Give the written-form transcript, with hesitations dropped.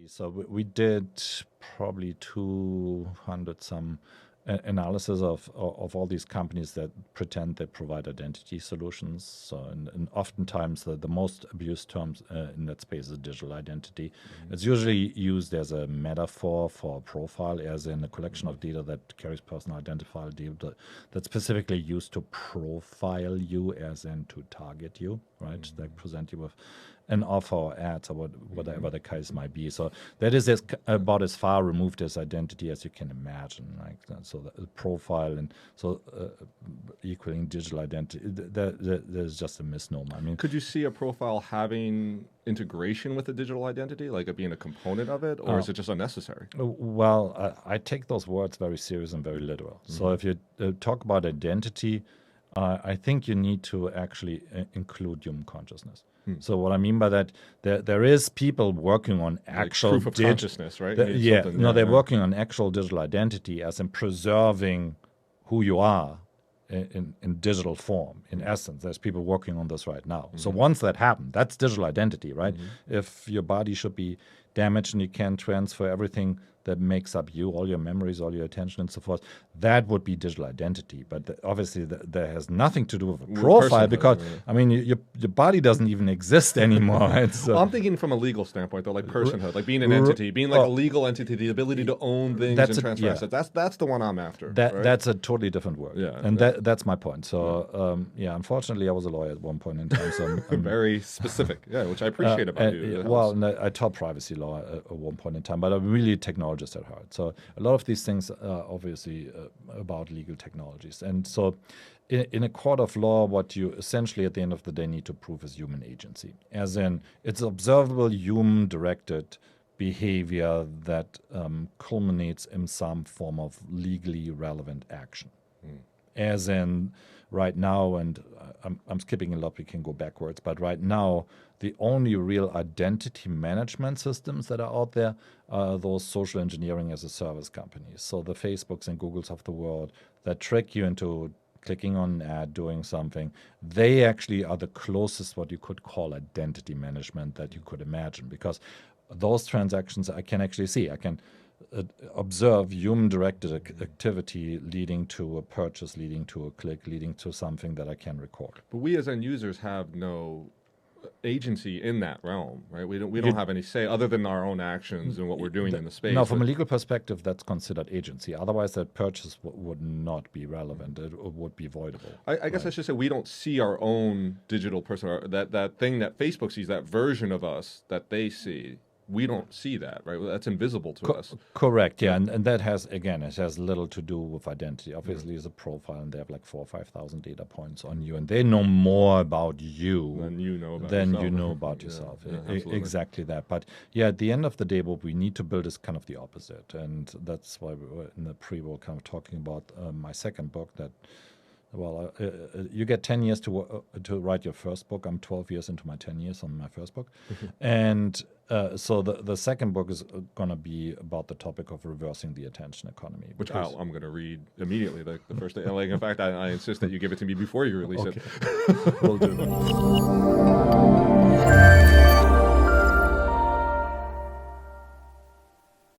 identity. So we did probably 200 some analysis of all these companies that pretend they provide identity solutions. So, and oftentimes the most abused terms in that space is digital identity. It's usually used as a metaphor for a profile, as in a collection of data that carries personal identifiable data that's specifically used to profile you, as in to target you, right? Like present you with an offer or ads or whatever the case might be. So that is about as far removed as identity as you can imagine. Like so, the profile and so equaling digital identity. There's just a misnomer. I mean, could you see a profile having integration with a digital identity, like it being a component of it, or is it just unnecessary? Well, I take those words very serious and very literal. So if you talk about identity, I think you need to actually include human consciousness. So what I mean by that, there is people working on actual proof of consciousness, right? They're working on actual digital identity, as in preserving who you are in digital form. In essence, there's people working on this right now. So once that happens, that's digital identity, right? If your body should be damaged and you can transfer everything that makes up you, all your memories, all your attention, and so forth, that would be digital identity. But obviously, that has nothing to do with a profile, because I mean, your body doesn't even exist anymore. Well, I'm thinking from a legal standpoint, though, like personhood, like being an entity, being like a legal entity, the ability to own things and transfer assets. That's the one I'm after. Right? That's a totally different word. Yeah, and that's my point. So unfortunately, I was a lawyer at one point in time. So I'm very specific, which I appreciate about you. Well, I taught privacy law at one point in time, but I'm really a technologist at heart. So a lot of these things are obviously about legal technologies. And so in a court of law, what you essentially at the end of the day need to prove is human agency, as in it's observable human-directed behavior that culminates in some form of legally relevant action. As in right now, and I'm skipping a lot, we can go backwards, but right now, the only real identity management systems that are out there are those social engineering as a service companies. So the Facebooks and Googles of the world that trick you into clicking on an ad, doing something, they actually are the closest what you could call identity management that you could imagine, because those transactions I can actually see. I can observe human-directed activity leading to a purchase, leading to a click, leading to something that I can record. But we as end users have no agency in that realm, right? We don't have any say other than our own actions and what we're doing in the space. No, from a legal perspective, that's considered agency. Otherwise, that purchase would not be relevant. It would be voidable. I guess I should say we don't see our own digital person, that thing that Facebook sees, that version of us that they see. We don't see that, right? That's invisible to us. Correct, yeah. And that has, again, it has little to do with identity. Obviously, it's a profile, and they have like 4,000 or 5,000 data points on you, and they know more about you than you know about yourself. Yeah, exactly that. But yeah, at the end of the day, what we need to build is kind of the opposite. And that's why we were in the pre-roll kind of talking about my second book that, well, you get 10 years to write your first book. I'm 12 years into my 10 years on my first book. And so the second book is going to be about the topic of reversing the attention economy. Which I'm going to read immediately, the first day. Like, in fact, I insist that you give it to me before you release it. We'll do that.